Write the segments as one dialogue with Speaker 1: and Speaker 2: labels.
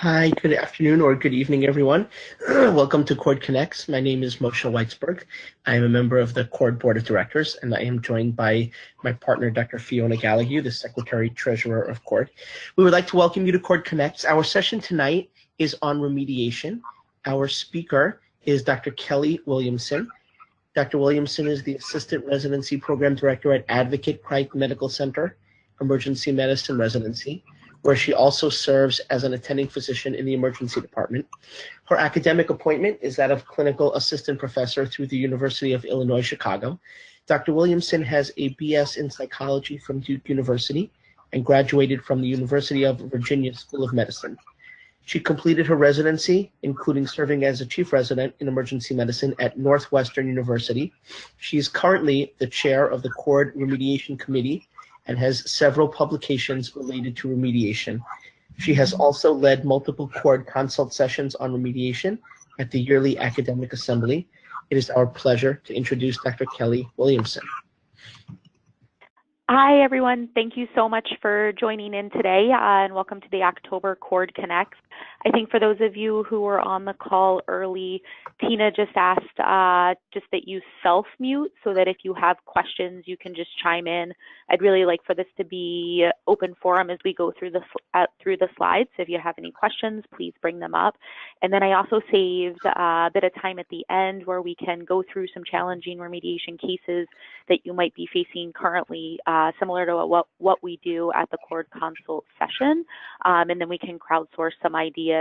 Speaker 1: Hi, good afternoon or good evening, everyone. Welcome to Cord Connects. My name is Moshe Weitzberg. I am a member of the Cord Board of Directors, and I am joined by my partner, Dr. Fiona Kelly, the Secretary Treasurer of Cord. We would like to welcome you to Cord Connects. Our session tonight is on remediation. Our speaker is Dr. Kelly Williamson. Dr. Williamson is the Assistant Residency Program Director at Advocate Cripe Medical Center, Emergency Medicine Residency, where she also serves as an attending physician in the emergency department. Her academic appointment is that of clinical assistant professor through the University of Illinois, Chicago. Dr. Williamson has a BS in psychology from Duke University and graduated from the University of Virginia School of Medicine. She completed her residency, including serving as a chief resident in emergency medicine at Northwestern University. She is currently the chair of the Cord Remediation Committee and has several publications related to remediation. She has also led multiple Cord consult sessions on remediation at the yearly academic assembly. It is our pleasure to introduce Dr. Kelly Williamson.
Speaker 2: Hi, everyone. Thank you so much for joining in today, and welcome to the October Cord Connects. I think for those of you who were on the call early, Tina just asked just that you self-mute so that if you have questions, you can just chime in. I'd really like for this to be open forum as we go through the slides. So if you have any questions, please bring them up. And then I also saved a bit of time at the end where we can go through some challenging remediation cases that you might be facing currently, similar to what we do at the Cord Consult session. And then we can crowdsource some ideas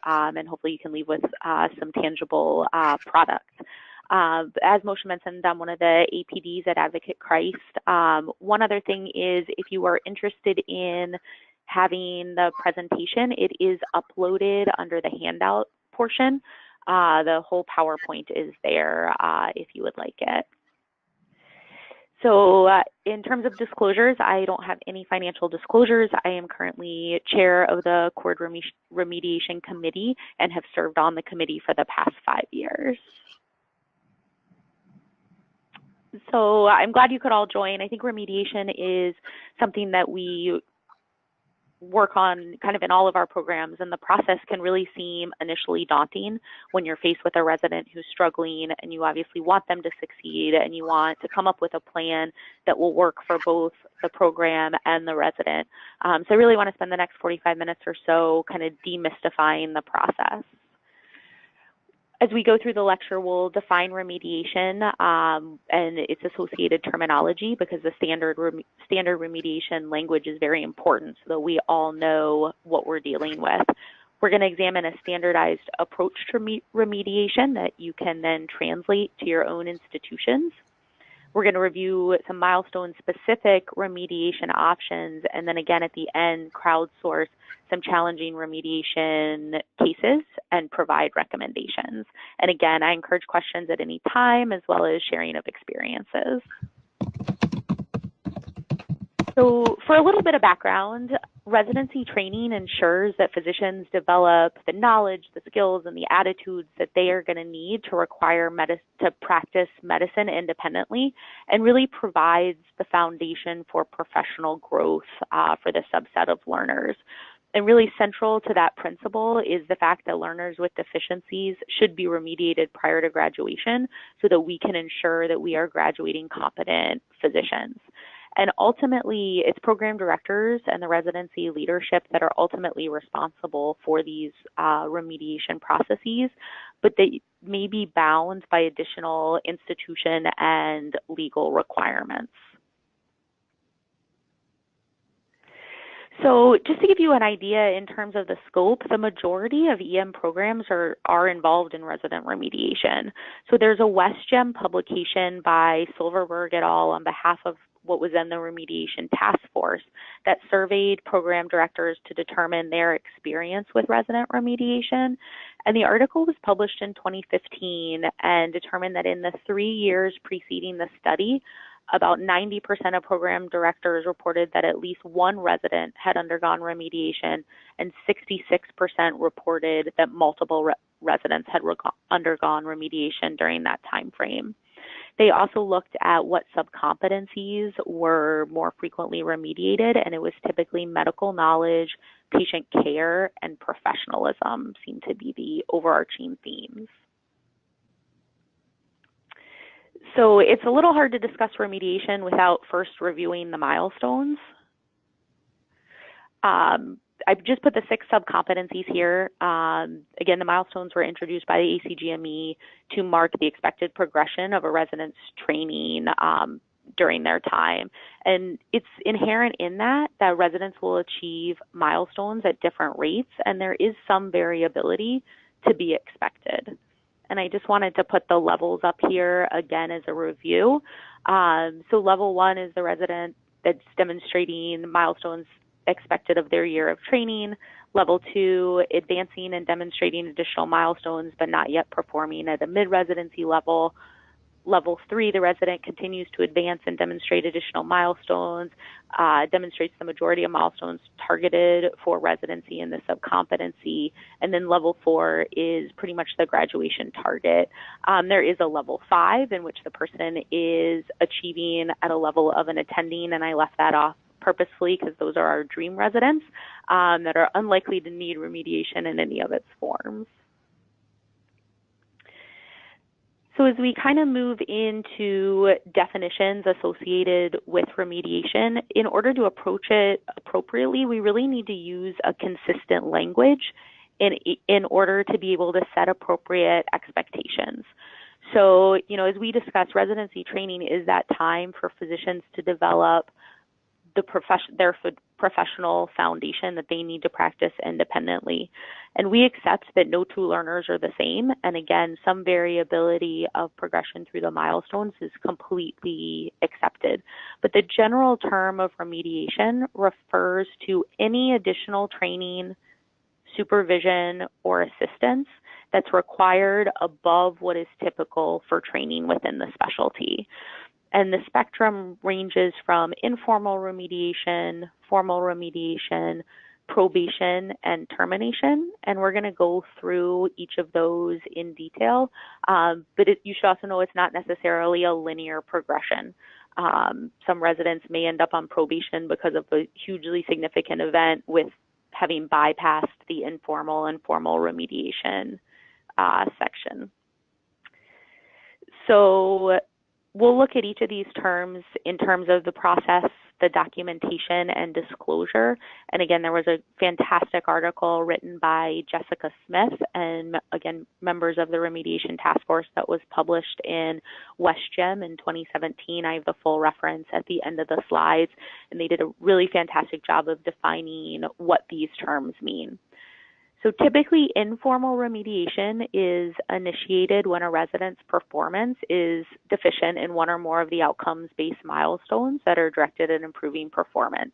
Speaker 2: and hopefully you can leave with some tangible products. As Moshe mentioned, I'm one of the APDs at Advocate Christ. One other thing is if you are interested in having the presentation, it is uploaded under the handout portion. The whole PowerPoint is there if you would like it. So in terms of disclosures, I don't have any financial disclosures. I am currently chair of the Cord Remediation Committee and have served on the committee for the past 5 years. So I'm glad you could all join. I think remediation is something that we work on kind of in all of our programs, and the process can really seem initially daunting when you're faced with a resident who's struggling and you obviously want them to succeed and you want to come up with a plan that will work for both the program and the resident. So I really want to spend the next 45 minutes or so kind of demystifying the process. As we go through the lecture, we'll define remediation and its associated terminology because the standard remediation language is very important so that we all know what we're dealing with. We're going to examine a standardized approach to remediation that you can then translate to your own institutions. We're going to review some milestone-specific remediation options, and then again at the end, crowdsource some challenging remediation cases and provide recommendations. And again, I encourage questions at any time as well as sharing of experiences. So for a little bit of background, residency training ensures that physicians develop the knowledge, the skills, and the attitudes that they are going to need to practice medicine independently, and really provides the foundation for professional growth for the subset of learners. And really central to that principle is the fact that learners with deficiencies should be remediated prior to graduation so that we can ensure that we are graduating competent physicians. And ultimately, it's program directors and the residency leadership that are ultimately responsible for these remediation processes, but they may be bound by additional institution and legal requirements. So just to give you an idea in terms of the scope, the majority of EM programs are involved in resident remediation. So there's a WestGem publication by Silverberg et al. On behalf of what was then the Remediation Task Force that surveyed program directors to determine their experience with resident remediation. And the article was published in 2015 and determined that in the 3 years preceding the study, about 90% of program directors reported that at least one resident had undergone remediation, and 66% reported that multiple residents had undergone remediation during that time frame. They also looked at what subcompetencies were more frequently remediated, and it was typically medical knowledge, patient care, and professionalism seem to be the overarching themes. So it's a little hard to discuss remediation without first reviewing the milestones. I've just put the 6 subcompetencies here. Again, the milestones were introduced by the ACGME to mark the expected progression of a resident's training during their time. And it's inherent in that residents will achieve milestones at different rates, and there is some variability to be expected. And I just wanted to put the levels up here again as a review. So level 1 is the resident that's demonstrating milestones expected of their year of training. Level 2, advancing and demonstrating additional milestones, but not yet performing at a mid-residency level. Level 3, the resident continues to advance and demonstrate additional milestones, demonstrates the majority of milestones targeted for residency in the subcompetency. And then level 4 is pretty much the graduation target. There is a level 5 in which the person is achieving at a level of an attending, and I left that off purposefully because those are our dream residents that are unlikely to need remediation in any of its forms. So as we kind of move into definitions associated with remediation, in order to approach it appropriately, we really need to use a consistent language in order to be able to set appropriate expectations. So, as we discussed, residency training is that time for physicians to develop their professional foundation that they need to practice independently. And we accept that no 2 learners are the same. And again, some variability of progression through the milestones is completely accepted. But the general term of remediation refers to any additional training, supervision, or assistance that's required above what is typical for training within the specialty. And the spectrum ranges from informal remediation, formal remediation, probation, and termination. And we're going to go through each of those in detail. But you should also know it's not necessarily a linear progression. Some residents may end up on probation because of a hugely significant event with having bypassed the informal and formal remediation section. So we'll look at each of these terms in terms of the process, the documentation, and disclosure. And again, there was a fantastic article written by Jessica Smith and, again, members of the Remediation Task Force that was published in WestGem in 2017. I have the full reference at the end of the slides, and they did a really fantastic job of defining what these terms mean. So typically, informal remediation is initiated when a resident's performance is deficient in one or more of the outcomes-based milestones that are directed at improving performance.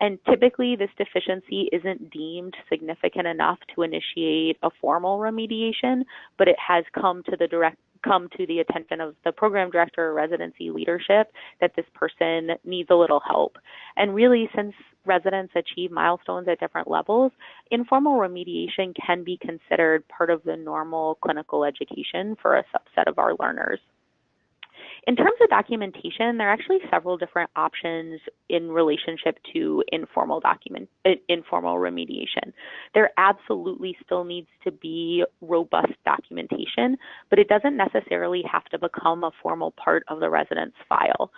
Speaker 2: And typically, this deficiency isn't deemed significant enough to initiate a formal remediation, but it has come to the attention of the program director or residency leadership that this person needs a little help. And really, since residents achieve milestones at different levels, informal remediation can be considered part of the normal clinical education for a subset of our learners. In terms of documentation, there are actually several different options in relationship to informal remediation. There absolutely still needs to be robust documentation, but it doesn't necessarily have to become a formal part of the resident's file.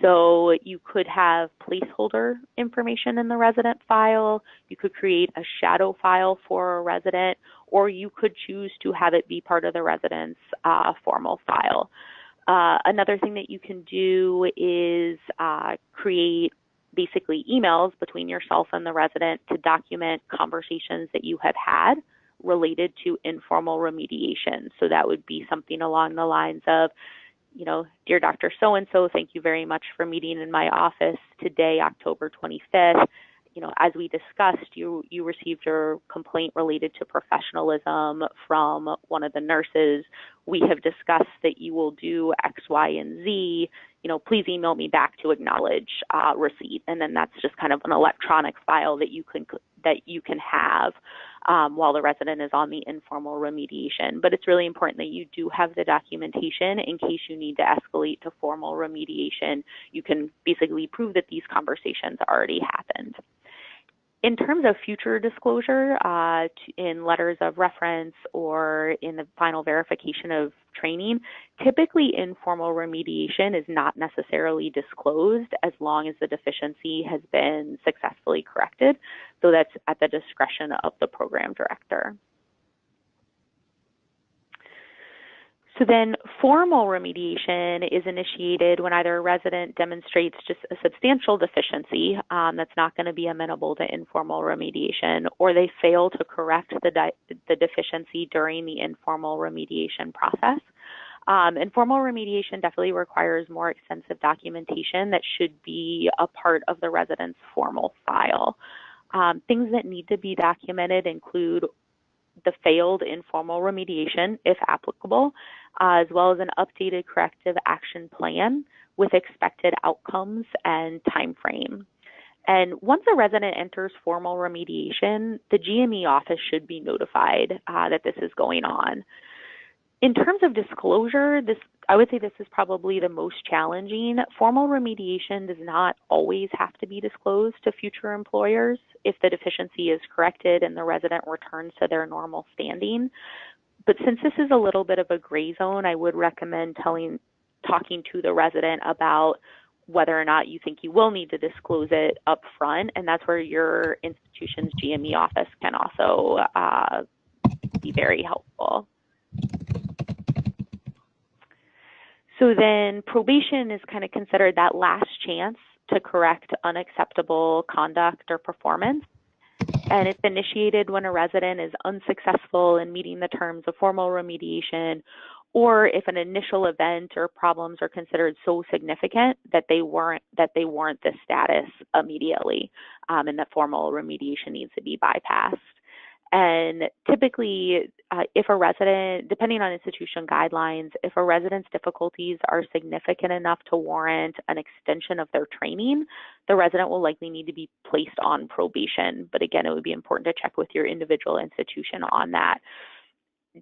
Speaker 2: So you could have placeholder information in the resident file, you could create a shadow file for a resident, or you could choose to have it be part of the resident's formal file. Another thing that you can do is create basically emails between yourself and the resident to document conversations that you have had related to informal remediation. So that would be something along the lines of, dear Dr. So-and-so, thank you very much for meeting in my office today, October 25th. As we discussed, you received your complaint related to professionalism from one of the nurses. We have discussed that you will do X, Y, and Z. please email me back to acknowledge receipt. And then that's just kind of an electronic file that you can have while the resident is on the informal remediation. But it's really important that you do have the documentation in case you need to escalate to formal remediation. You can basically prove that these conversations already happened. In terms of future disclosure in letters of reference or in the final verification of training, typically informal remediation is not necessarily disclosed as long as the deficiency has been successfully corrected. So that's at the discretion of the program director. So then formal remediation is initiated when either a resident demonstrates just a substantial deficiency that's not going to be amenable to informal remediation, or they fail to correct the deficiency during the informal remediation process. Informal remediation definitely requires more extensive documentation that should be a part of the resident's formal file. Things that need to be documented include the failed informal remediation, if applicable, as well as an updated corrective action plan with expected outcomes and time frame. And once a resident enters formal remediation, the GME office should be notified that this is going on. In terms of disclosure, I would say this is probably the most challenging. Formal remediation does not always have to be disclosed to future employers if the deficiency is corrected and the resident returns to their normal standing. But since this is a little bit of a gray zone, I would recommend talking to the resident about whether or not you think you will need to disclose it up front, and that's where your institution's GME office can also be very helpful. So then probation is kind of considered that last chance to correct unacceptable conduct or performance. And it's initiated when a resident is unsuccessful in meeting the terms of formal remediation, or if an initial event or problems are considered so significant that they warrant this status immediately, and that formal remediation needs to be bypassed. And typically, if a resident, depending on institution guidelines, if a resident's difficulties are significant enough to warrant an extension of their training, the resident will likely need to be placed on probation. But again, it would be important to check with your individual institution on that.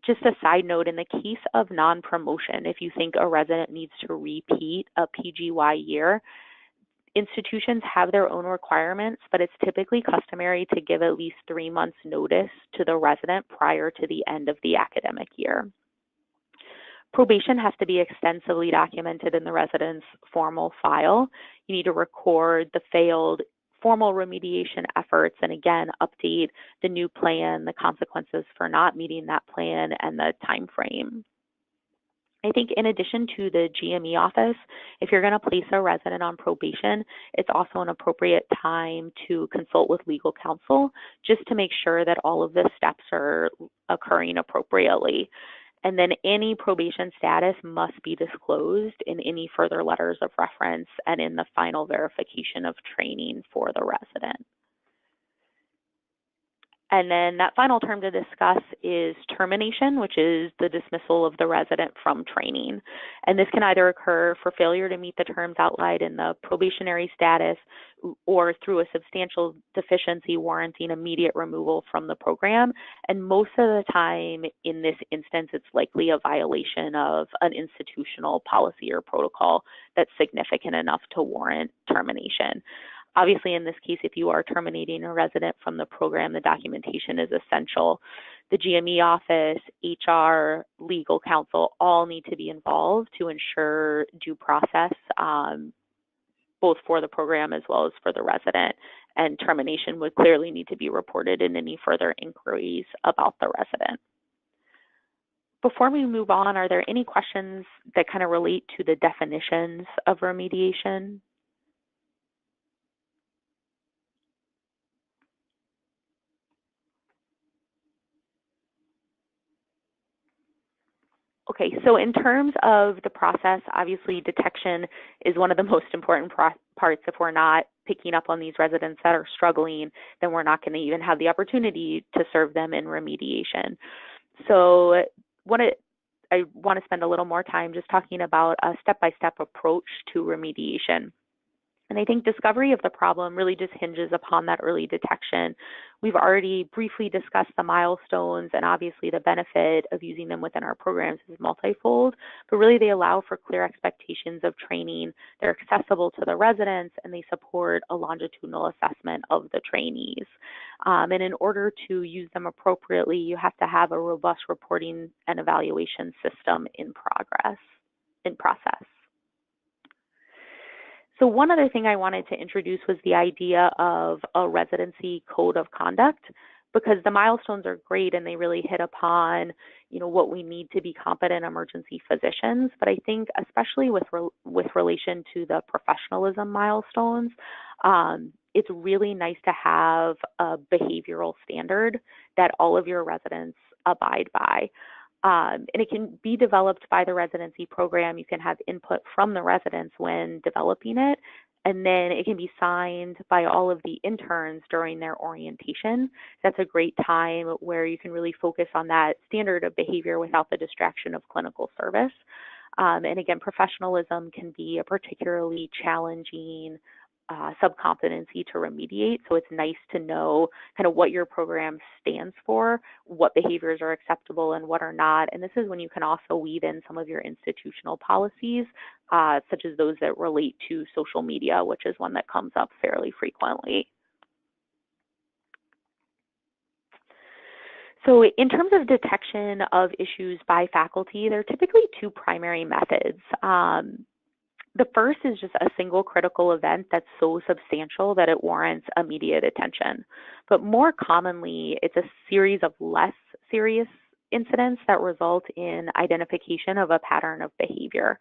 Speaker 2: Just a side note, in the case of non-promotion, if you think a resident needs to repeat a PGY year, institutions have their own requirements, but it's typically customary to give at least 3 months notice to the resident prior to the end of the academic year. Probation has to be extensively documented in the resident's formal file. You need to record the failed formal remediation efforts and again, update the new plan, the consequences for not meeting that plan, and the time frame. I think in addition to the GME office, if you're going to place a resident on probation, it's also an appropriate time to consult with legal counsel just to make sure that all of the steps are occurring appropriately. And then any probation status must be disclosed in any further letters of reference and in the final verification of training for the resident. And then that final term to discuss is termination, which is the dismissal of the resident from training. And this can either occur for failure to meet the terms outlined in the probationary status or through a substantial deficiency warranting immediate removal from the program. And most of the time in this instance, it's likely a violation of an institutional policy or protocol that's significant enough to warrant termination. Obviously, in this case, if you are terminating a resident from the program, the documentation is essential. The GME office, HR, legal counsel all need to be involved to ensure due process, both for the program as well as for the resident. And termination would clearly need to be reported in any further inquiries about the resident. Before we move on, are there any questions that kind of relate to the definitions of remediation? Okay, so in terms of the process, obviously detection is one of the most important parts. If we're not picking up on these residents that are struggling, then we're not going to even have the opportunity to serve them in remediation. So I want to spend a little more time just talking about a step-by-step approach to remediation. And I think discovery of the problem really just hinges upon that early detection. We've already briefly discussed the milestones, and obviously the benefit of using them within our programs is multifold, but really they allow for clear expectations of training. They're accessible to the residents, and they support a longitudinal assessment of the trainees. And in order to use them appropriately, you have to have a robust reporting and evaluation system in process. So one other thing I wanted to introduce was the idea of a residency code of conduct, because the milestones are great and they really hit upon, what we need to be competent emergency physicians. But I think especially with relation to the professionalism milestones, it's really nice to have a behavioral standard that all of your residents abide by. And it can be developed by the residency program. You can have input from the residents when developing it, and then it can be signed by all of the interns during their orientation. That's a great time where you can really focus on that standard of behavior without the distraction of clinical service. And again, professionalism can be a particularly challenging subcompetency to remediate. So it's nice to know kind of what your program stands for, what behaviors are acceptable and what are not. And this is when you can also weave in some of your institutional policies, such as those that relate to social media, which is one that comes up fairly frequently. So in terms of detection of issues by faculty, there are typically two primary methods. The first is just a single critical event that's so substantial that it warrants immediate attention. But more commonly, it's a series of less serious incidents that result in identification of a pattern of behavior.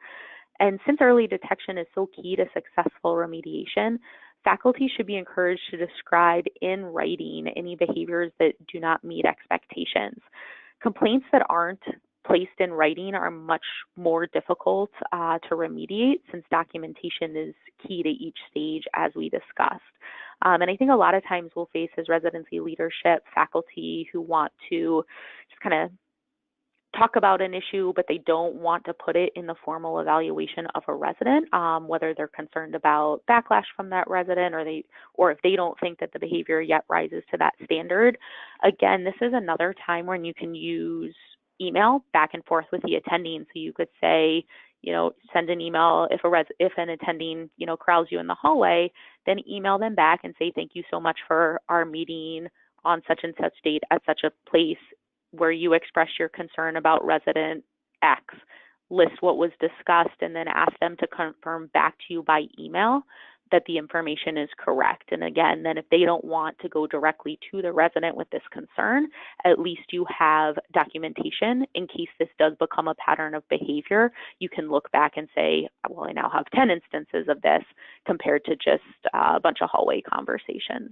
Speaker 2: And since early detection is so key to successful remediation, faculty should be encouraged to describe in writing any behaviors that do not meet expectations. Complaints that aren't placed in writing are much more difficult to remediate, since documentation is key to each stage, as we discussed. And I think a lot of times we'll face as residency leadership faculty who want to just kind of talk about an issue, but they don't want to put it in the formal evaluation of a resident, whether they're concerned about backlash from that resident, or if they don't think that the behavior yet rises to that standard. Again, this is another time when you can use email back and forth with the attending. So you could say, send an email if an attending, corrals you in the hallway, then email them back and say, thank you so much for our meeting on such and such date at such a place where you expressed your concern about resident X. List what was discussed and then ask them to confirm back to you by email that the information is correct. And again, then if they don't want to go directly to the resident with this concern, at least you have documentation in case this does become a pattern of behavior. You can look back and say, well, I now have 10 instances of this compared to just a bunch of hallway conversations.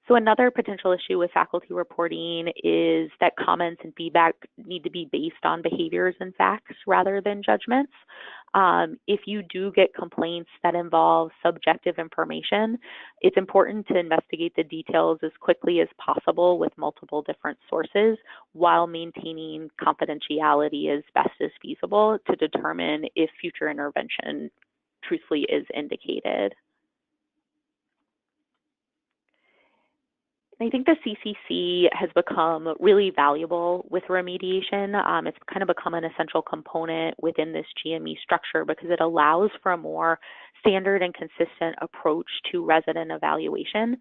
Speaker 2: So another potential issue with faculty reporting is that comments and feedback need to be based on behaviors and facts rather than judgments. If you do get complaints that involve subjective information, it's important to investigate the details as quickly as possible with multiple different sources while maintaining confidentiality as best as feasible to determine if future intervention truthfully is indicated. I think the CCC has become really valuable with remediation. It's kind of become an essential component within this GME structure because it allows for a more standard and consistent approach to resident evaluation.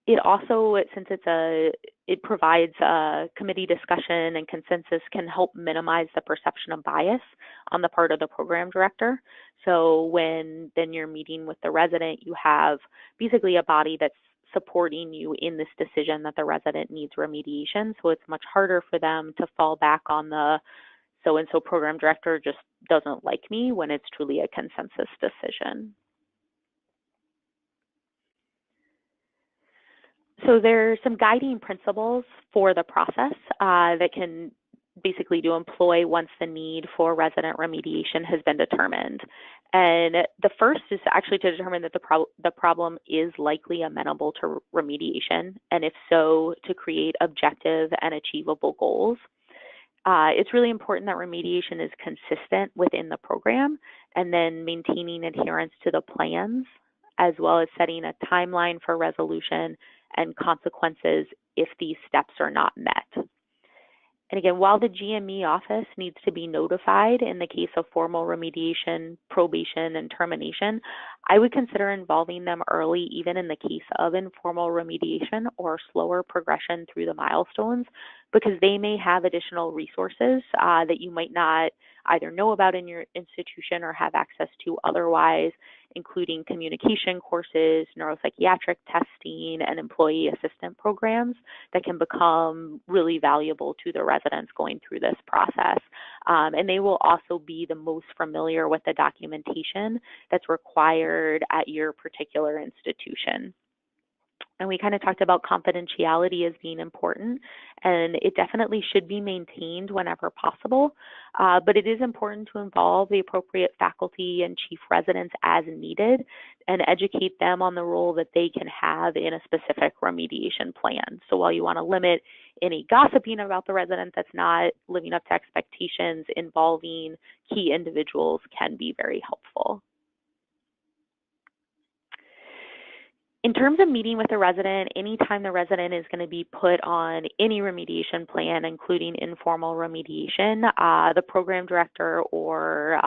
Speaker 2: It also, since it provides a committee discussion and consensus, can help minimize the perception of bias on the part of the program director. So when then you're meeting with the resident, you have basically a body that's supporting you in this decision that the resident needs remediation. So it's much harder for them to fall back on the so-and-so program director just doesn't like me when it's truly a consensus decision. So there's some guiding principles for the process that can basically to employ once the need for resident remediation has been determined. And the first is actually to determine that the problem is likely amenable to remediation, and if so, to create objective and achievable goals. It's really important that remediation is consistent within the program, and then maintaining adherence to the plans, as well as setting a timeline for resolution and consequences if these steps are not met. And again, while the GME office needs to be notified in the case of formal remediation, probation, and termination, I would consider involving them early, even in the case of informal remediation or slower progression through the milestones, because they may have additional resources that you might not either know about in your institution or have access to otherwise, including communication courses, neuropsychiatric testing, and employee assistant programs that can become really valuable to the residents going through this process. And they will also be the most familiar with the documentation that's required at your particular institution. And we kind of talked about confidentiality as being important, and it definitely should be maintained whenever possible, but it is important to involve the appropriate faculty and chief residents as needed and educate them on the role that they can have in a specific remediation plan. So while you want to limit any gossiping about the resident that's not living up to expectations, involving key individuals can be very helpful. In terms of meeting with the resident, anytime the resident is going to be put on any remediation plan, including informal remediation, the program director or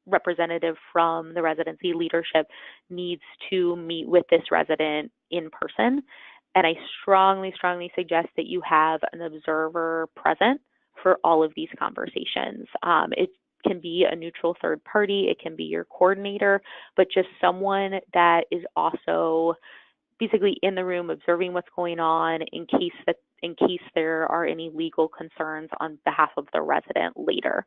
Speaker 2: representative from the residency leadership needs to meet with this resident in person. And I strongly, strongly suggest that you have an observer present for all of these conversations. It can be a neutral third party, it can be your coordinator, but just someone that is also basically in the room observing what's going on in case there are any legal concerns on behalf of the resident later.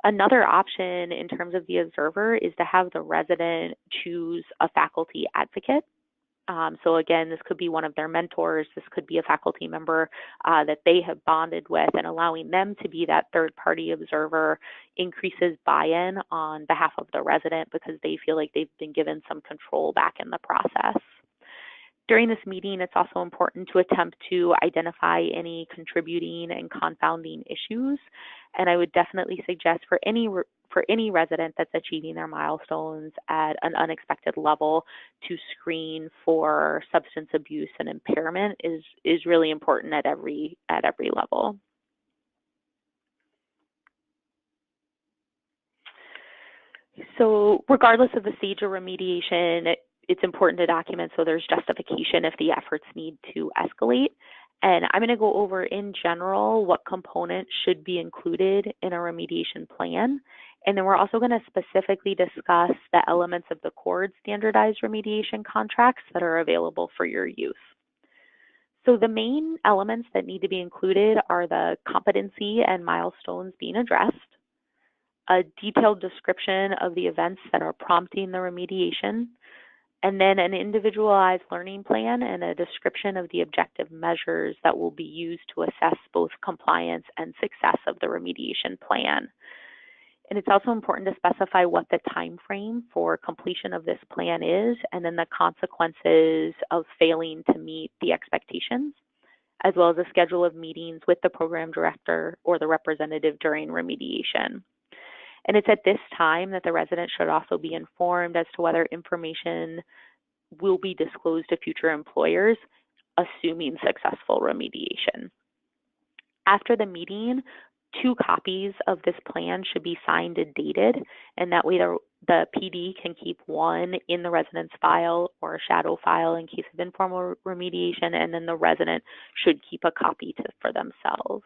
Speaker 2: Another option in terms of the observer is to have the resident choose a faculty advocate. So again, this could be one of their mentors, this could be a faculty member that they have bonded with, and allowing them to be that third-party observer increases buy-in on behalf of the resident because they feel like they've been given some control back in the process. During this meeting, it's also important to attempt to identify any contributing and confounding issues, and I would definitely suggest for any resident that's achieving their milestones at an unexpected level to screen for substance abuse and impairment is really important at every level. So regardless of the stage of remediation, it's important to document so there's justification if the efforts need to escalate. And I'm going to go over in general what components should be included in a remediation plan. And then we're also going to specifically discuss the elements of the CORD standardized remediation contracts that are available for your use. So the main elements that need to be included are the competency and milestones being addressed, a detailed description of the events that are prompting the remediation, and then an individualized learning plan and a description of the objective measures that will be used to assess both compliance and success of the remediation plan. And it's also important to specify what the time frame for completion of this plan is, and then the consequences of failing to meet the expectations, as well as a schedule of meetings with the program director or the representative during remediation. And it's at this time that the resident should also be informed as to whether information will be disclosed to future employers, assuming successful remediation. After the meeting, 2 copies of this plan should be signed and dated, and that way the PD can keep one in the resident's file or a shadow file in case of informal remediation, and then the resident should keep a copy for themselves.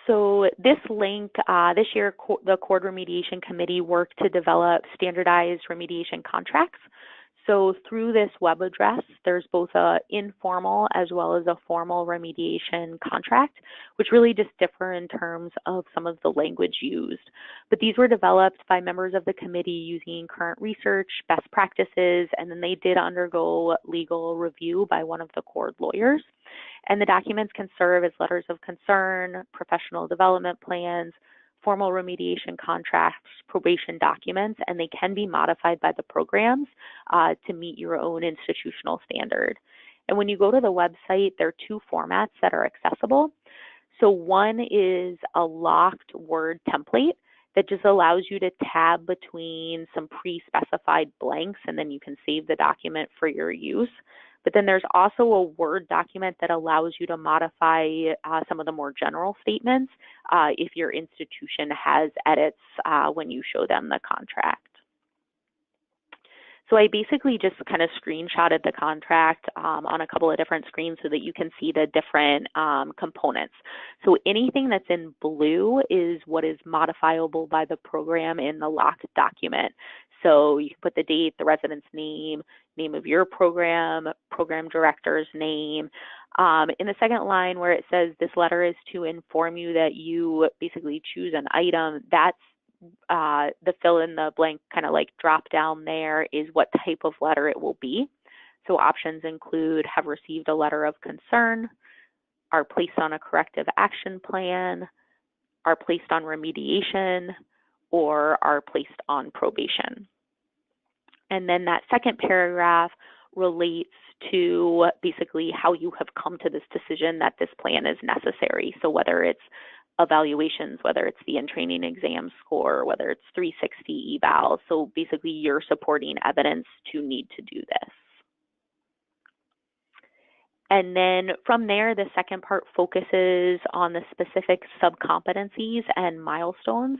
Speaker 2: So this link, this year, the CORD Remediation Committee worked to develop standardized remediation contracts. So through this web address, there's both an informal as well as a formal remediation contract, which really just differ in terms of some of the language used. But these were developed by members of the committee using current research, best practices, and then they did undergo legal review by one of the CORD lawyers. And the documents can serve as letters of concern, professional development plans, formal remediation contracts, probation documents, and they can be modified by the programs to meet your own institutional standard. And when you go to the website, there are two formats that are accessible. So one is a locked Word template that just allows you to tab between some pre-specified blanks, and then you can save the document for your use. But then there's also a Word document that allows you to modify some of the more general statements if your institution has edits when you show them the contract. So I basically just kind of screenshotted the contract on a couple of different screens so that you can see the different components. So anything that's in blue is what is modifiable by the program in the locked document. So you can put the date, the resident's name, name of your program, program director's name. In the second line where it says this letter is to inform you that you basically choose an item, that's the fill in the blank kind of like drop down there is what type of letter it will be. So options include have received a letter of concern, are placed on a corrective action plan, are placed on remediation, or are placed on probation. And then that second paragraph relates to basically how you have come to this decision that this plan is necessary. So whether it's evaluations, whether it's the in-training exam score, whether it's 360 eval. So basically you're supporting evidence to need to do this. And then from there, the second part focuses on the specific sub-competencies and milestones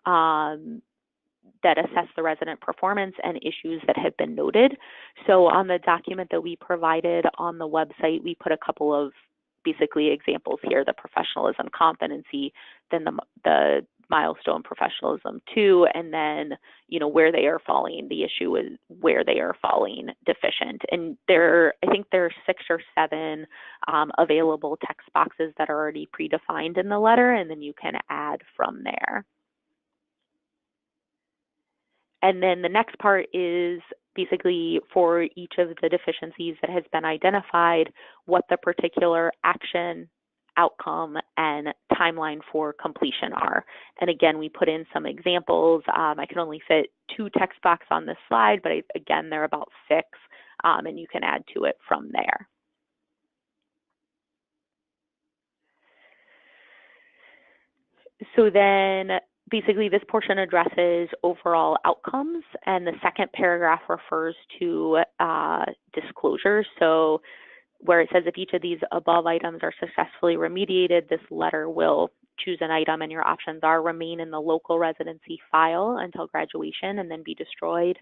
Speaker 2: that assess the resident performance and issues that have been noted. So on the document that we provided on the website, we put a couple of basically examples here, the professionalism competency, then the milestone professionalism 2, and then, you know, where they are falling. The issue is where they are falling deficient. And I think there are 6 or 7 available text boxes that are already predefined in the letter, and then you can add from there. And then the next part is basically for each of the deficiencies that has been identified, what the particular action, outcome, and timeline for completion are. And again, we put in some examples. I can only fit 2 text boxes on this slide, but again, they're about 6, and you can add to it from there. So then basically this portion addresses overall outcomes, and the second paragraph refers to disclosure. So where it says if each of these above items are successfully remediated, this letter will choose an item, and your options are remain in the local residency file until graduation and then be destroyed,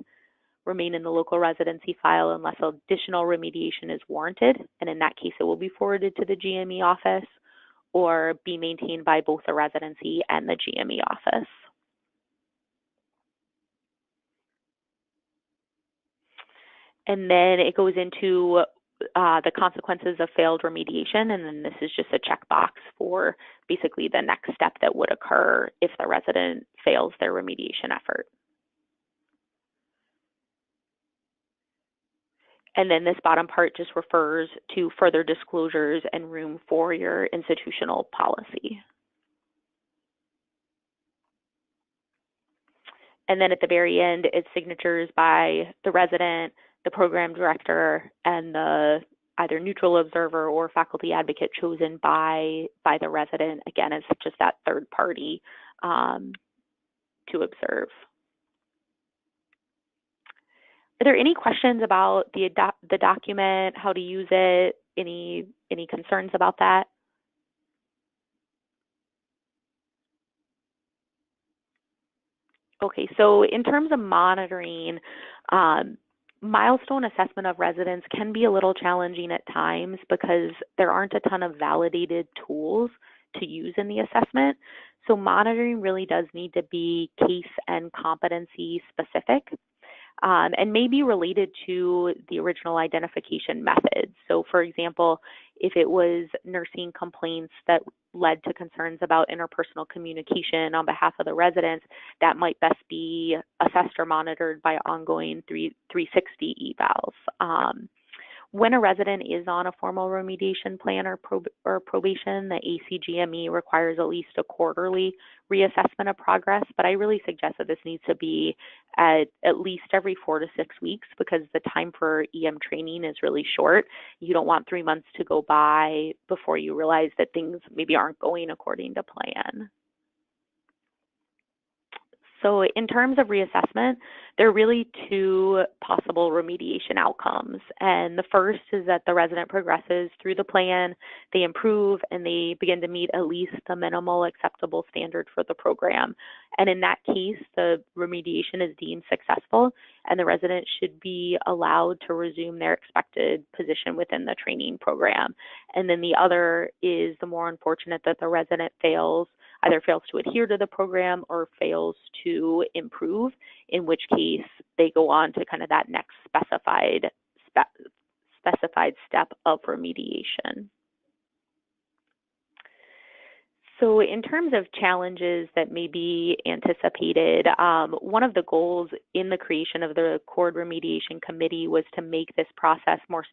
Speaker 2: remain in the local residency file unless additional remediation is warranted, and in that case it will be forwarded to the GME office, or be maintained by both the residency and the GME office. And then it goes into the consequences of failed remediation, and then this is just a checkbox for basically the next step that would occur if the resident fails their remediation effort. And then this bottom part just refers to further disclosures and room for your institutional policy. And then at the very end, it's signatures by the resident, the program director, and the either neutral observer or faculty advocate chosen by the resident, again, as just that third party to observe. Are there any questions about the document, how to use it, any concerns about that? Okay, so in terms of monitoring, milestone assessment of residents can be a little challenging at times because there aren't a ton of validated tools to use in the assessment. So monitoring really does need to be case and competency specific. And may be related to the original identification method. So for example, if it was nursing complaints that led to concerns about interpersonal communication on behalf of the residents, that might best be assessed or monitored by ongoing 360 evals. When a resident is on a formal remediation plan or probation, the ACGME requires at least a quarterly reassessment of progress, but I really suggest that this needs to be at least every 4 to 6 weeks because the time for EM training is really short. You don't want 3 months to go by before you realize that things maybe aren't going according to plan. So in terms of reassessment, there are really 2 possible remediation outcomes. And the first is that the resident progresses through the plan, they improve, and they begin to meet at least the minimal acceptable standard for the program. And in that case, the remediation is deemed successful, and the resident should be allowed to resume their expected position within the training program. And then the other is the more unfortunate that the resident either fails to adhere to the program or fails to improve, in which case they go on to kind of that next specified step of remediation. So in terms of challenges that may be anticipated, one of the goals in the creation of the CORD Remediation Committee was to make this process more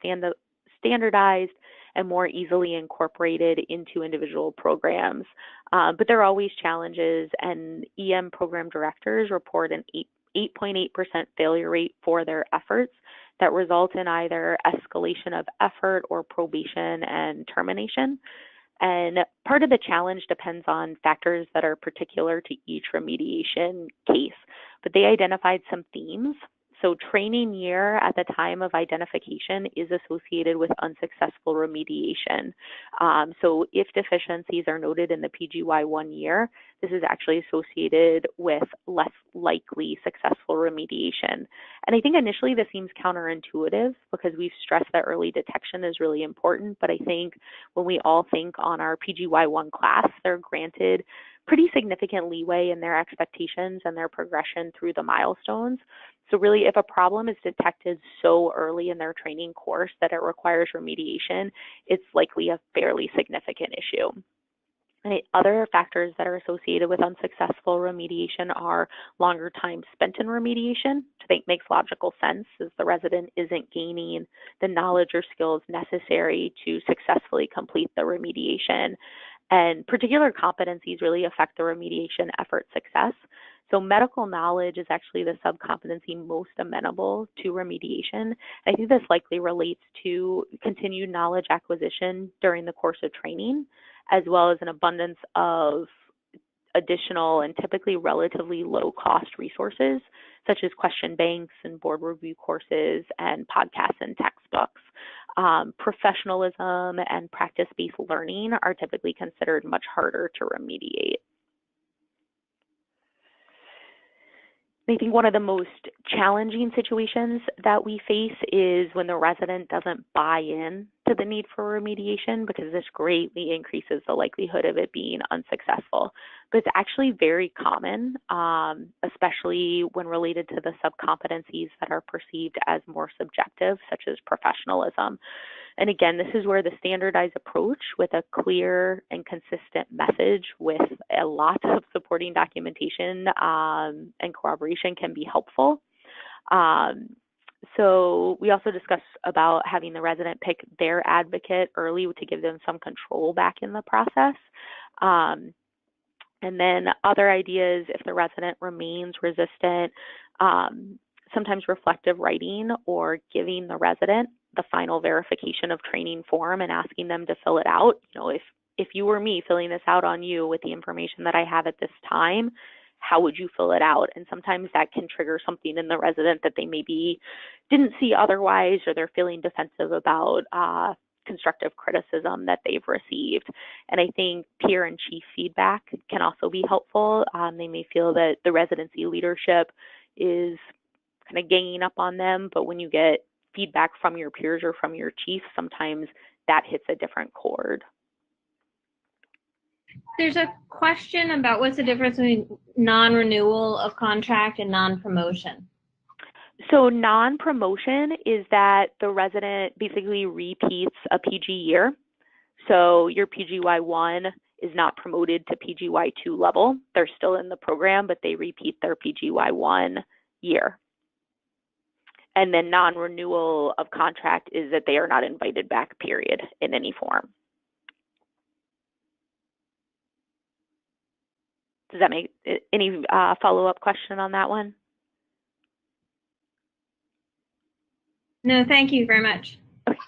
Speaker 2: standardized and more easily incorporated into individual programs. But there are always challenges, and EM program directors report an 8.8% failure rate for their efforts that result in either escalation of effort or probation and termination. And part of the challenge depends on factors that are particular to each remediation case, but they identified some themes. So training year at the time of identification is associated with unsuccessful remediation. So if deficiencies are noted in the PGY 1 year, this is actually associated with less likely successful remediation. And I think initially this seems counterintuitive because we've stressed that early detection is really important, but I think when we all think on our PGY 1 class, they're granted pretty significant leeway in their expectations and their progression through the milestones. So really, if a problem is detected so early in their training course that it requires remediation, it's likely a fairly significant issue. And other factors that are associated with unsuccessful remediation are longer time spent in remediation, which I think makes logical sense as the resident isn't gaining the knowledge or skills necessary to successfully complete the remediation. And particular competencies really affect the remediation effort success. So medical knowledge is actually the subcompetency most amenable to remediation. I think this likely relates to continued knowledge acquisition during the course of training, as well as an abundance of additional and typically relatively low-cost resources, such as question banks and board review courses and podcasts and textbooks. Professionalism and practice-based learning are typically considered much harder to remediate. I think one of the most challenging situations that we face is when the resident doesn't buy in to the need for remediation, because this greatly increases the likelihood of it being unsuccessful. But it's actually very common, especially when related to the subcompetencies that are perceived as more subjective, such as professionalism. And again, this is where the standardized approach with a clear and consistent message with a lot of supporting documentation and corroboration can be helpful. So we also discussed about having the resident pick their advocate early to give them some control back in the process. And then other ideas, if the resident remains resistant, sometimes reflective writing or giving the resident the final verification of training form and asking them to fill it out. You know, if you were me filling this out on you with the information that I have at this time, how would you fill it out? And sometimes that can trigger something in the resident that they maybe didn't see otherwise, or they're feeling defensive about constructive criticism that they've received. And I think peer and chief feedback can also be helpful. They may feel that the residency leadership is kind of ganging up on them, but when you get feedback from your peers or from your chief, sometimes that hits a different chord.
Speaker 3: There's a question about what's the difference between non-renewal of contract and non-promotion.
Speaker 2: So non-promotion is that the resident basically repeats a PG year. So your PGY 1 is not promoted to PGY 2 level. They're still in the program, but they repeat their PGY 1 year. And then non-renewal of contract is that they are not invited back, period, in any form. Does that make any follow-up question on that one?
Speaker 3: No, thank you very much.
Speaker 2: Okay.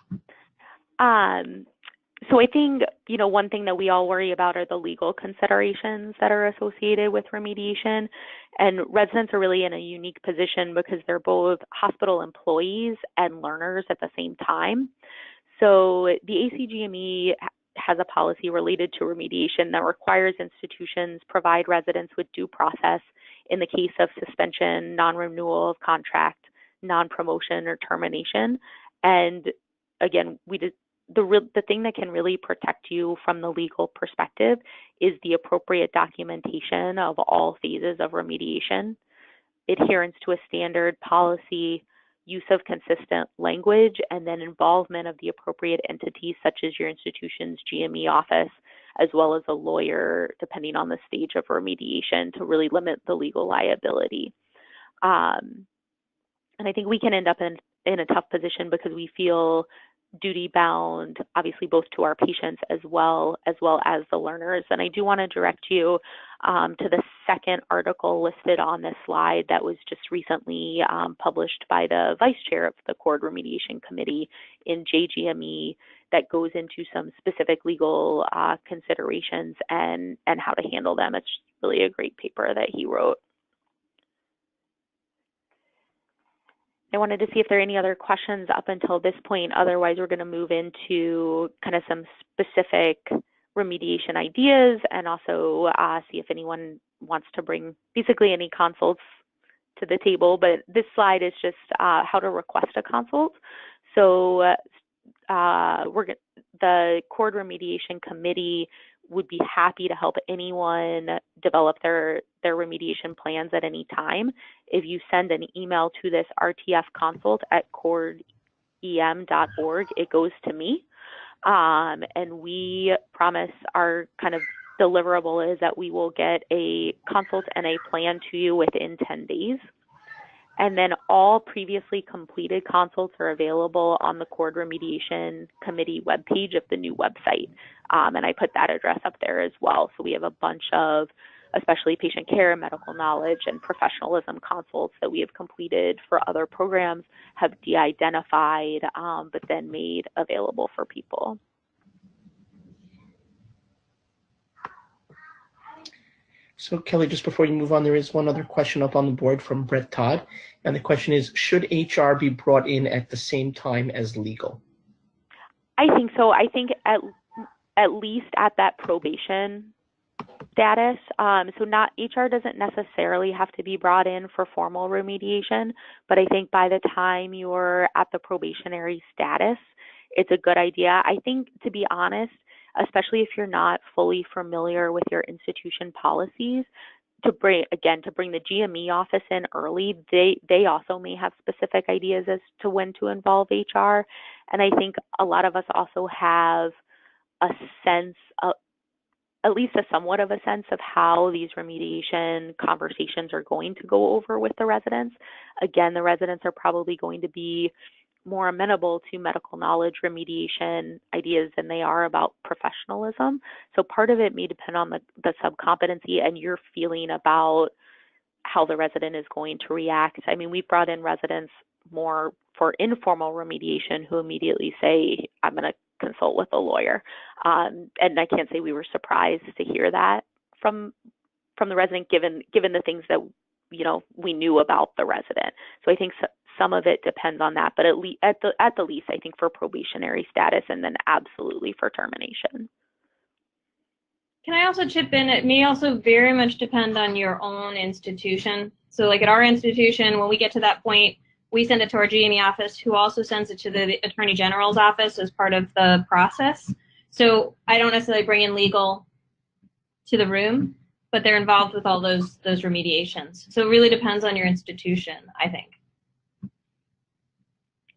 Speaker 2: So I think, you know, one thing that we all worry about are the legal considerations that are associated with remediation. And residents are really in a unique position because they're both hospital employees and learners at the same time. So the ACGME has a policy related to remediation that requires institutions provide residents with due process in the case of suspension, non-renewal of contract, non-promotion, or termination. And again, the thing that can really protect you from the legal perspective is the appropriate documentation of all phases of remediation, adherence to a standard policy, use of consistent language, and then involvement of the appropriate entities such as your institution's GME office, as well as a lawyer, depending on the stage of remediation, to really limit the legal liability. And I think we can end up in a tough position because we feel duty bound, obviously, both to our patients as well as the learners. And I do want to direct you to the second article listed on this slide that was just recently published by the vice chair of the CORD Remediation Committee in JGME that goes into some specific legal considerations and how to handle them. It's really a great paper that he wrote. I wanted to see if there are any other questions up until this point. Otherwise, we're going to move into kind of some specific remediation ideas and also see if anyone wants to bring basically any consults to the table. But this slide is just how to request a consult. So the CORD Remediation Committee would be happy to help anyone develop their remediation plans at any time. If you send an email to this rtfconsult@cordem.org, it goes to me. And we promise our kind of deliverable is that we will get a consult and a plan to you within 10 days. And then all previously completed consults are available on the CORD Remediation Committee webpage of the new website. And I put that address up there as well. So we have a bunch of, especially patient care, medical knowledge, and professionalism consults that we have completed for other programs, have de-identified, but then made available for people.
Speaker 1: So Kelly, just before you move on, there is one other question up on the board from Brett Todd. And the question is, should HR be brought in at the same time as legal?
Speaker 2: I think so. I think at least at that probation status. So not HR doesn't necessarily have to be brought in for formal remediation, but I think by the time you're at the probationary status, it's a good idea. I think, to be honest, especially if you're not fully familiar with your institution policies, to bring the GME office in early, they also may have specific ideas as to when to involve HR. And I think a lot of us also have a sense of, at least somewhat of a sense of how these remediation conversations are going to go over with the residents. Again, the residents are probably going to be more amenable to medical knowledge remediation ideas than they are about professionalism. So part of it may depend on the subcompetency and your feeling about how the resident is going to react. I mean, we've brought in residents more for informal remediation who immediately say, I'm going to consult with a lawyer. And I can't say we were surprised to hear that from the resident, given the things that, you know, we knew about the resident. So I think some of it depends on that, but at the least, I think for probationary status, and then absolutely for termination.
Speaker 3: Can I also chip in? It may also very much depend on your own institution. So like at our institution, when we get to that point, we send it to our GME office, who also sends it to the Attorney General's office as part of the process. So I don't necessarily bring in legal to the room, but they're involved with all those remediations. So it really depends on your institution, I think.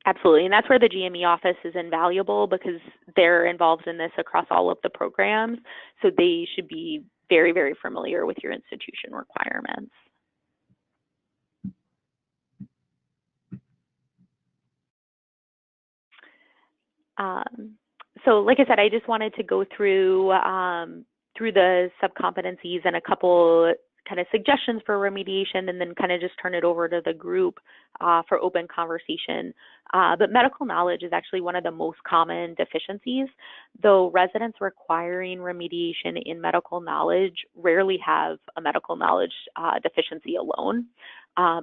Speaker 2: Absolutely, and that's where the GME office is invaluable because they're involved in this across all of the programs. So they should be very, very familiar with your institution requirements. So like I said, I just wanted to go through through the sub-competencies and a couple kind of suggestions for remediation, and then kind of just turn it over to the group for open conversation. But medical knowledge is actually one of the most common deficiencies, though residents requiring remediation in medical knowledge rarely have a medical knowledge deficiency alone,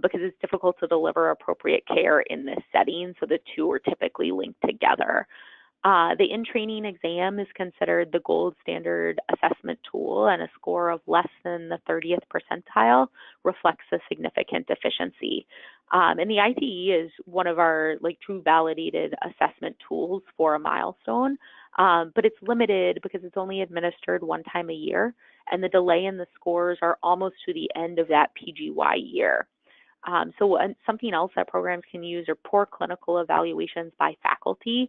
Speaker 2: because it's difficult to deliver appropriate care in this setting, so the two are typically linked together. The in-training exam is considered the gold standard assessment tool, and a score of less than the 30th percentile reflects a significant deficiency. And the ITE is one of our true validated assessment tools for a milestone, but it's limited because it's only administered one time a year, and the delay in the scores are almost to the end of that PGY year. So something else that programs can use are poor clinical evaluations by faculty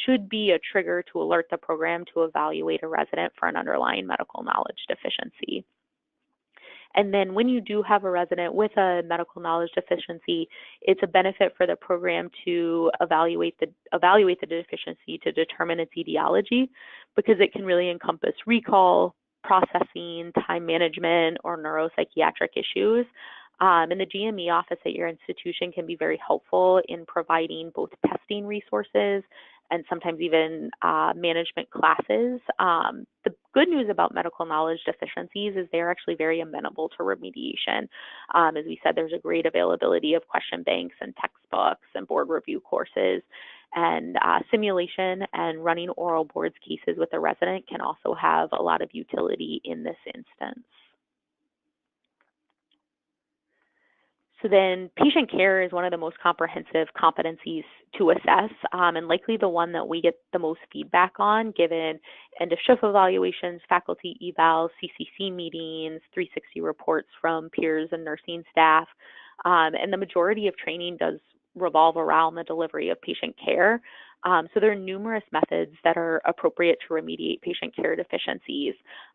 Speaker 2: should be a trigger to alert the program to evaluate a resident for an underlying medical knowledge deficiency. And then when you do have a resident with a medical knowledge deficiency, it's a benefit for the program to evaluate the deficiency to determine its etiology, because it can really encompass recall, processing, time management, or neuropsychiatric issues. And the GME office at your institution can be very helpful in providing both testing resources and sometimes even management classes. The good news about medical knowledge deficiencies is they're actually very amenable to remediation. As we said, there's a great availability of question banks and textbooks and board review courses. And simulation and running oral boards cases with a resident can also have a lot of utility in this instance. So then patient care is one of the most comprehensive competencies to assess, and likely the one that we get the most feedback on, given end of shift evaluations, faculty evals, CCC meetings, 360 reports from peers and nursing staff. And the majority of training does revolve around the delivery of patient care. So there are numerous methods that are appropriate to remediate patient care deficiencies.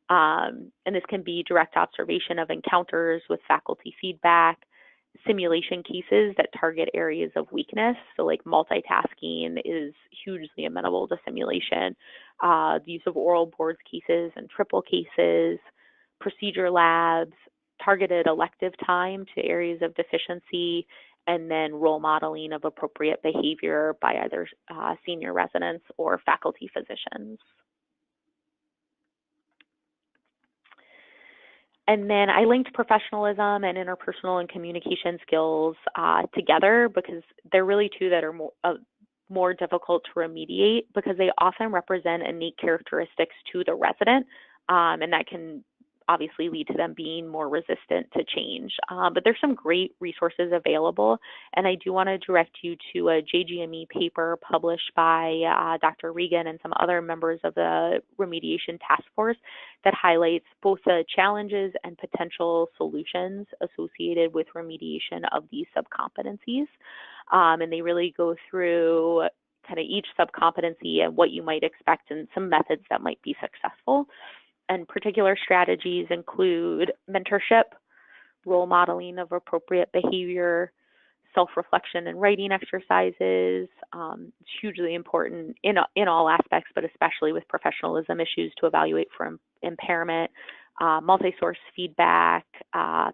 Speaker 2: And this can be direct observation of encounters with faculty feedback, simulation cases that target areas of weakness. So like multitasking is hugely amenable to simulation. The use of oral boards cases and triple cases, procedure labs, targeted elective time to areas of deficiency, and then role modeling of appropriate behavior by either senior residents or faculty physicians. And then I linked professionalism and interpersonal and communication skills together because they're really two that are more difficult to remediate, because they often represent innate characteristics to the resident, and that can obviously lead to them being more resistant to change. But there's some great resources available, and I do want to direct you to a JGME paper published by Dr. Regan and some other members of the Remediation Task Force that highlights both the challenges and potential solutions associated with remediation of these subcompetencies. And they really go through kind of each subcompetency and what you might expect and some methods that might be successful. And particular strategies include mentorship, role modeling of appropriate behavior, self-reflection and writing exercises. It's hugely important in all aspects, but especially with professionalism issues, to evaluate for impairment, multi-source feedback,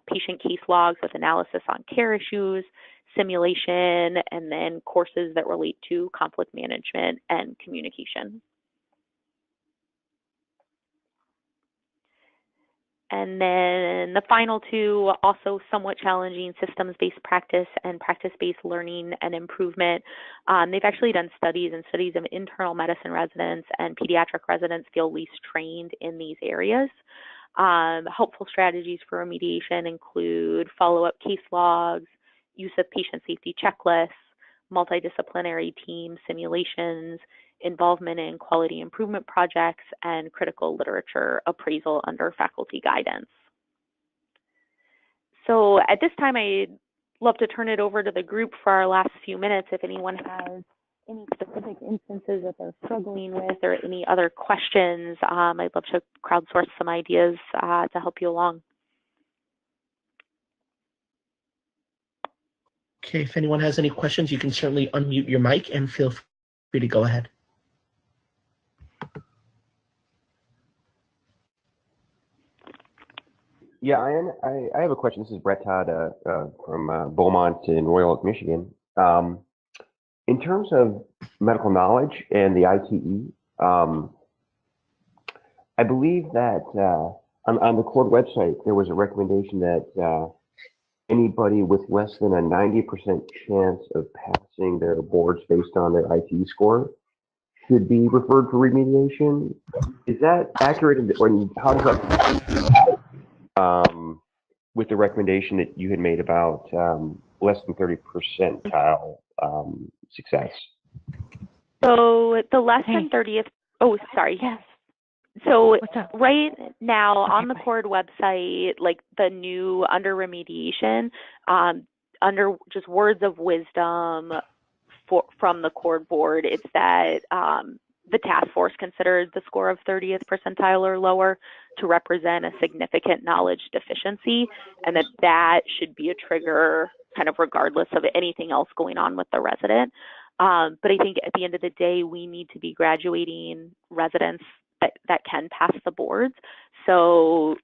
Speaker 2: patient case logs with analysis on care issues, simulation, and then courses that relate to conflict management and communication. And then the final two, also somewhat challenging, systems-based practice and practice-based learning and improvement. They've actually done studies of internal medicine residents and pediatric residents feel least trained in these areas. Helpful strategies for remediation include follow-up case logs, use of patient safety checklists, multidisciplinary team simulations, involvement in quality improvement projects, and critical literature appraisal under faculty guidance. So at this time, I'd love to turn it over to the group for our last few minutes. If anyone has any specific instances that they're struggling with or any other questions, I'd love to crowdsource some ideas to help you along.
Speaker 1: Okay, if anyone has any questions, you can certainly unmute your mic and feel free to go ahead.
Speaker 4: Yeah, I have a question. This is Brett Todd from Beaumont in Royal Oak, Michigan. In terms of medical knowledge and the ITE, I believe that on the court website, there was a recommendation that anybody with less than a 90% chance of passing their boards based on their ITE score should be referred for remediation. Is that accurate? Or how does that with the recommendation that you had made about less than 30 percentile success?
Speaker 2: So the less than 30th, oh, sorry.
Speaker 5: Yes.
Speaker 2: So right now on the CORD website, like the new under remediation, under just words of wisdom from the CORD board, it's that the task force considered the score of 30th percentile or lower to represent a significant knowledge deficiency, and that should be a trigger kind of regardless of anything else going on with the resident. But I think at the end of the day, we need to be graduating residents that can pass the boards. So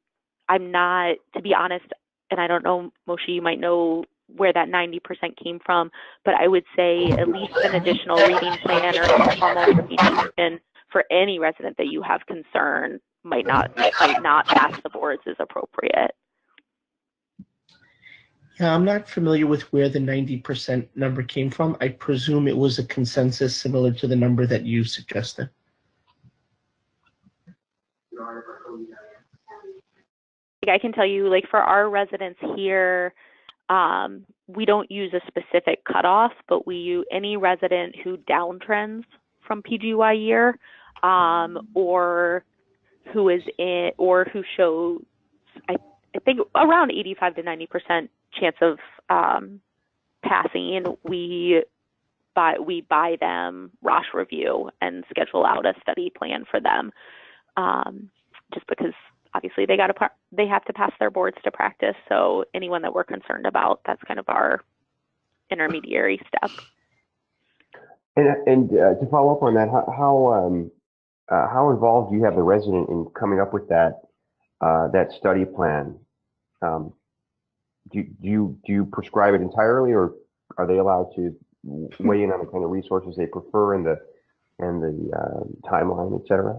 Speaker 2: I'm not, to be honest, and I don't know, Moshe, you might know where that 90% came from, but I would say at least an additional reading plan or informal remediation for any resident that you have concern might not pass the boards is appropriate.
Speaker 1: Yeah, I'm not familiar with where the 90% number came from. I presume it was a consensus similar to the number that you suggested.
Speaker 2: I can tell you, like for our residents here, we don't use a specific cutoff, but we use any resident who downtrends from PGY year, or who is in, or who shows, I think around 85 to 90% chance of passing. We buy them Rosh review and schedule out a study plan for them, just because obviously they have to pass their boards to practice. So anyone that we're concerned about, that's kind of our intermediary step.
Speaker 4: And to follow up on that, how involved do you have the resident in coming up with that that study plan? Do you prescribe it entirely, or are they allowed to weigh in on the kind of resources they prefer and the timeline, et cetera?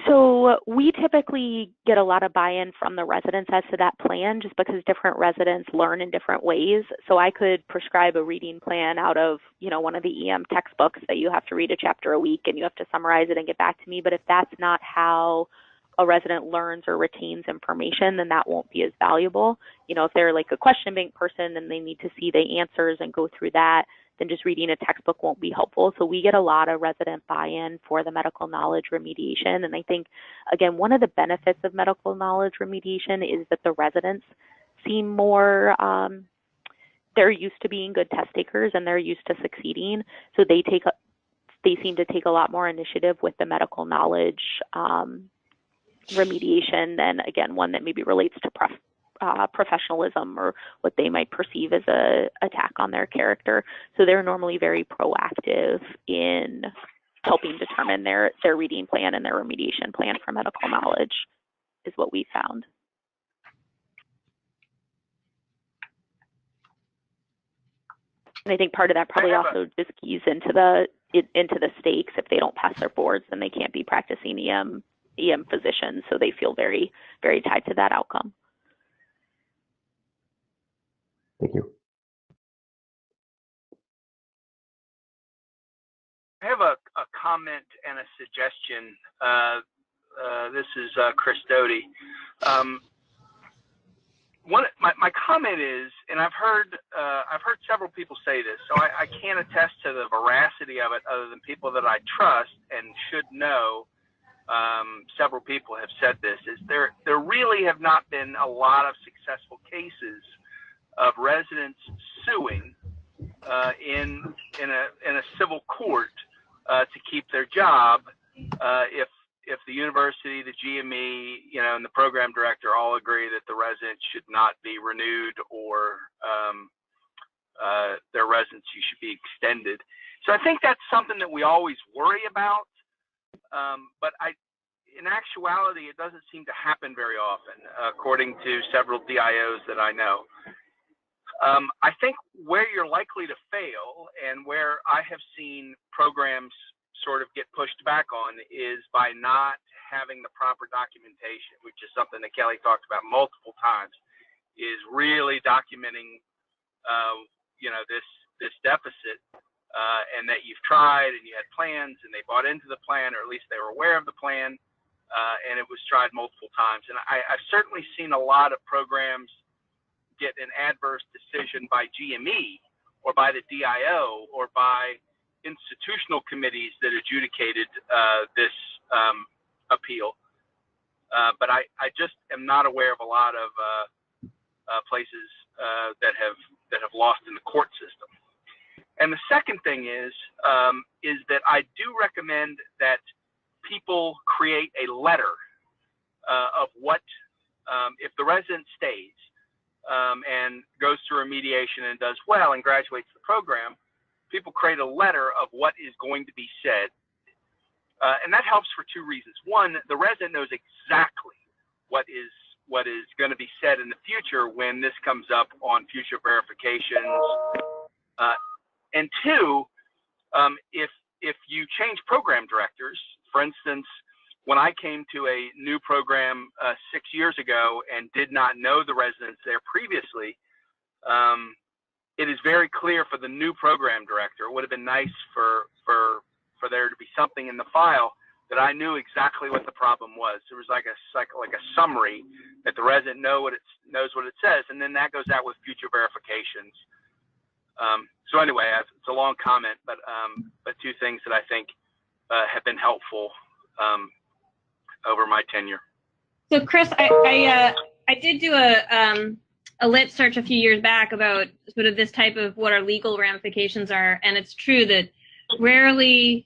Speaker 2: So we typically get a lot of buy-in from the residents as to that plan, just because different residents learn in different ways. So I could prescribe a reading plan out of, one of the EM textbooks that you have to read a chapter a week and you have to summarize it and get back to me. But if that's not how a resident learns or retains information, then that won't be as valuable. If they're like a question bank person and they need to see the answers and go through that, then just reading a textbook won't be helpful. So we get a lot of resident buy-in for the medical knowledge remediation. And I think, again, one of the benefits of medical knowledge remediation is that the residents seem more, they're used to being good test takers and they're used to succeeding. So they seem to take a lot more initiative with the medical knowledge remediation than, again, one that maybe relates to professionalism or what they might perceive as a attack on their character. So they're normally very proactive in helping determine their reading plan and their remediation plan for medical knowledge is what we found. And I think part of that probably also just keys into the stakes. If they don't pass their boards, then they can't be practicing EM physicians. So they feel very, very tied to that outcome.
Speaker 4: Thank you.
Speaker 6: I have a comment and a suggestion. This is Chris Toady. My comment is, and I've heard several people say this, so I can't attest to the veracity of it other than people that I trust and should know. Several people have said this, is there really have not been a lot of successful cases of residents suing in a civil court to keep their job if the university, the GME, and the program director all agree that the resident should not be renewed or their residency should be extended. So I think that's something that we always worry about, but in actuality, it doesn't seem to happen very often, according to several DIOs that I know. I think where you're likely to fail and where I have seen programs sort of get pushed back on is by not having the proper documentation, which is something that Kelly talked about multiple times, is really documenting, this deficit, and that you've tried and you had plans and they bought into the plan, or at least they were aware of the plan, and it was tried multiple times. And I've certainly seen a lot of programs get an adverse decision by GME or by the DIO or by institutional committees that adjudicated this appeal. But I just am not aware of a lot of places that have lost in the court system. And the second thing is that I do recommend that people create a letter of what, if the resident stays and goes through remediation and does well and graduates the program, people create a letter of what is going to be said. And that helps for two reasons. One, the resident knows exactly what is going to be said in the future when this comes up on future verifications. And two, if you change program directors, for instance, when I came to a new program 6 years ago and did not know the residents there previously, it is very clear for the new program director. It would have been nice for there to be something in the file that I knew exactly what the problem was. There was like a summary that the resident knows what it says, and then that goes out with future verifications. So anyway, it's a long comment, but two things that I think have been helpful over my tenure.
Speaker 3: So Chris, I did do a lit search a few years back about sort of this type of what our legal ramifications are, and it's true that rarely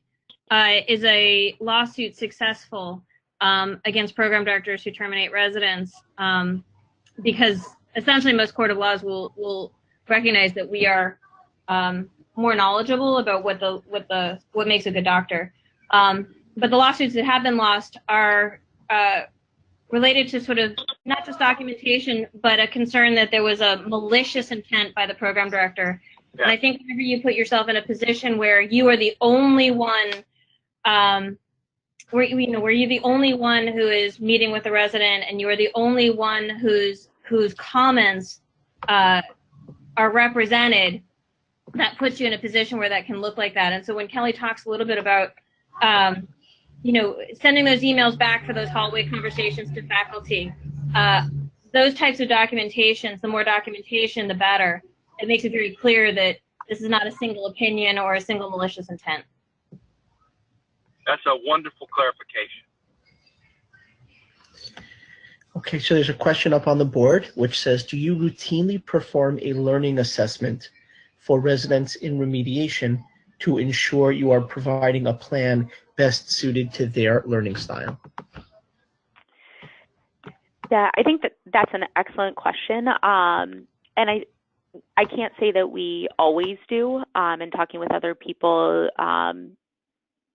Speaker 3: is a lawsuit successful against program directors who terminate residents, because essentially most court of laws will recognize that we are more knowledgeable about what makes a good doctor. But the lawsuits that have been lost are related to sort of not just documentation, but a concern that there was a malicious intent by the program director. Yeah. And I think whenever you put yourself in a position where you are the only one, where you're the only one who is meeting with the resident, and you are the only one whose comments are represented, that puts you in a position where that can look like that. And so when Kelly talks a little bit about sending those emails back for those hallway conversations to faculty, those types of documentations, the more documentation, the better. It makes it very clear that this is not a single opinion or a single malicious intent.
Speaker 6: That's a wonderful clarification.
Speaker 1: Okay, so there's a question up on the board which says, do you routinely perform a learning assessment for residents in remediation to ensure you are providing a plan best suited to their learning style?
Speaker 2: Yeah, I think that's an excellent question. And I can't say that we always do. And talking with other people,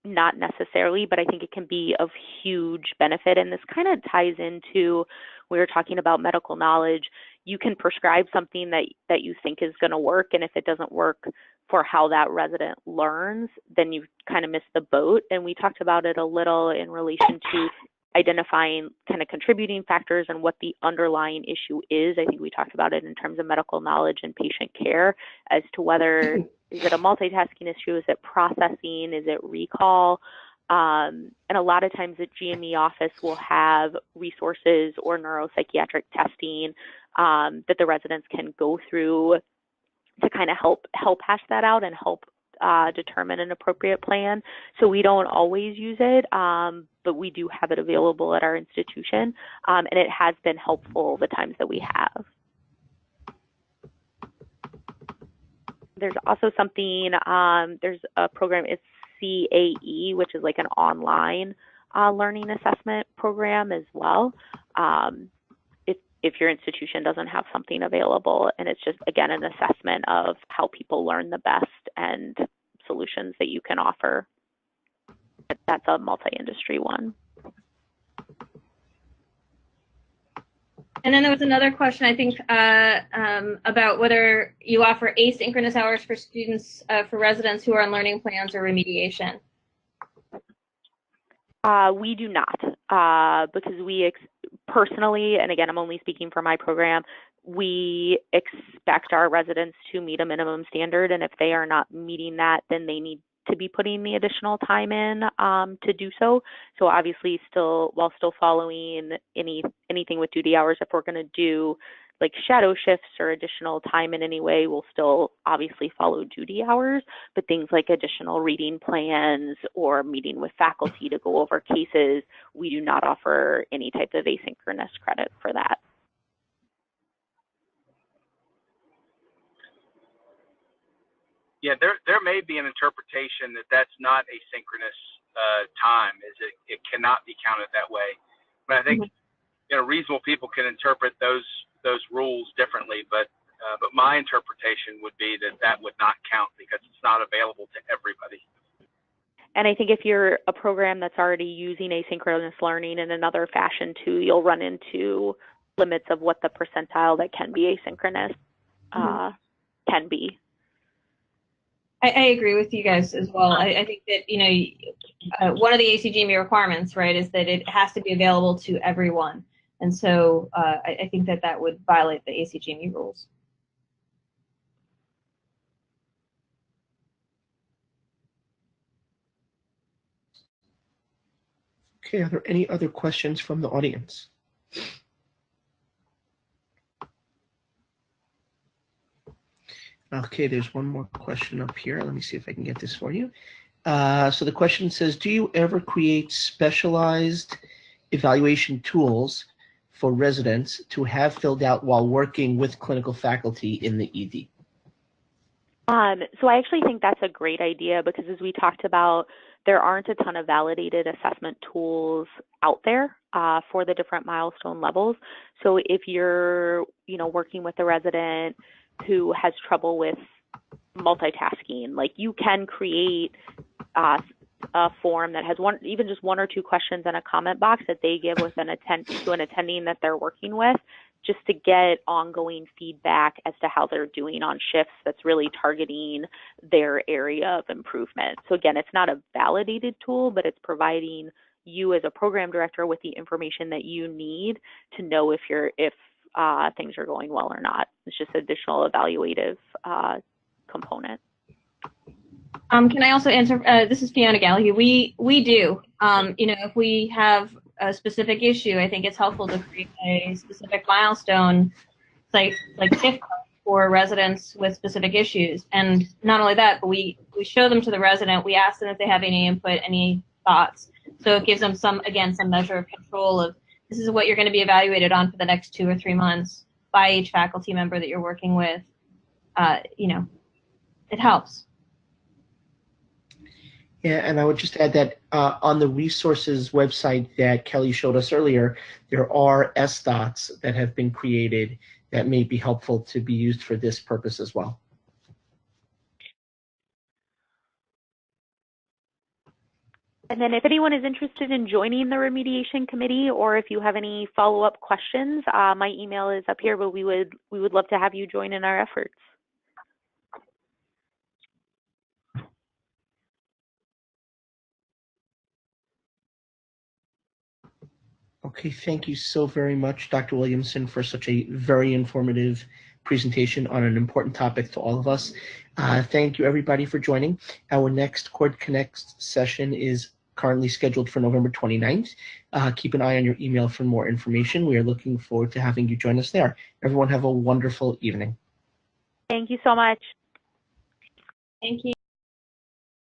Speaker 2: not necessarily, but I think it can be of huge benefit. And this kind of ties into, we were talking about medical knowledge. You can prescribe something that you think is going to work, and if it doesn't work for how that resident learns, then you've kind of missed the boat. And we talked about it a little in relation to identifying kind of contributing factors and what the underlying issue is. I think we talked about it in terms of medical knowledge and patient care as to whether is it a multitasking issue, is it processing, is it recall? And a lot of times the GME office will have resources or neuropsychiatric testing that the residents can go through to kind of help hash that out and help determine an appropriate plan. So we don't always use it, but we do have it available at our institution, and it has been helpful the times that we have. There's also something, there's a program, it's CAE, which is like an online learning assessment program as well. If your institution doesn't have something available, and it's just, again, an assessment of how people learn the best and solutions that you can offer. But that's a multi-industry one.
Speaker 3: And then there was another question, I think, about whether you offer asynchronous hours for students, for residents who are on learning plans or remediation.
Speaker 2: We do not, because we personally, and again, I'm only speaking for my program, we expect our residents to meet a minimum standard, and if they are not meeting that, then they need to be putting the additional time in to do so. So obviously, while still following anything with duty hours, if we're going to do like shadow shifts or additional time in any way, we'll still obviously follow duty hours, but things like additional reading plans or meeting with faculty to go over cases, we do not offer any type of asynchronous credit for that.
Speaker 6: Yeah, there may be an interpretation that that's not asynchronous time, it cannot be counted that way. But I think reasonable people can interpret those rules differently. But my interpretation would be that would not count because it's not available to everybody.
Speaker 2: And I think if you're a program that's already using asynchronous learning in another fashion too, you'll run into limits of what the percentile that can be asynchronous can be.
Speaker 3: I agree with you guys as well. I think that, one of the ACGME requirements, right, is that it has to be available to everyone. And so I think that would violate the ACGME rules.
Speaker 1: Okay, are there any other questions from the audience? Okay, there's one more question up here. Let me see if I can get this for you. So the question says, do you ever create specialized evaluation tools for residents to have filled out while working with clinical faculty in the ED?
Speaker 2: So I actually think that's a great idea because as we talked about, there aren't a ton of validated assessment tools out there for the different milestone levels. So if you're, working with a resident who has trouble with multitasking, like you can create a form that has even just one or two questions and a comment box that they give with an attending that they're working with, just to get ongoing feedback as to how they're doing on shifts that's really targeting their area of improvement. So again, it's not a validated tool, but it's providing you as a program director with the information that you need to know if things are going well or not. It's just additional evaluative component.
Speaker 3: Can I also answer? This is Fiona Kelly. We do. If we have a specific issue, I think it's helpful to create a specific milestone, like shift for residents with specific issues. And not only that, but we show them to the resident. We ask them if they have any input, any thoughts. So it gives them some measure of control of this is what you're going to be evaluated on for the next 2 or 3 months by each faculty member that you're working with. It helps.
Speaker 1: Yeah, and I would just add that on the resources website that Kelly showed us earlier, there are SDOTs that have been created that may be helpful to be used for this purpose as well.
Speaker 2: And then if anyone is interested in joining the remediation committee, or if you have any follow-up questions, my email is up here, but we would love to have you join in our efforts.
Speaker 1: Okay, thank you so very much, Dr. Williamson, for such a very informative presentation on an important topic to all of us. Thank you, everybody, for joining. Our next Cord Connect session is currently scheduled for November 29th. Keep an eye on your email for more information. We are looking forward to having you join us there. Everyone have a wonderful evening.
Speaker 2: Thank you so much.
Speaker 3: Thank you.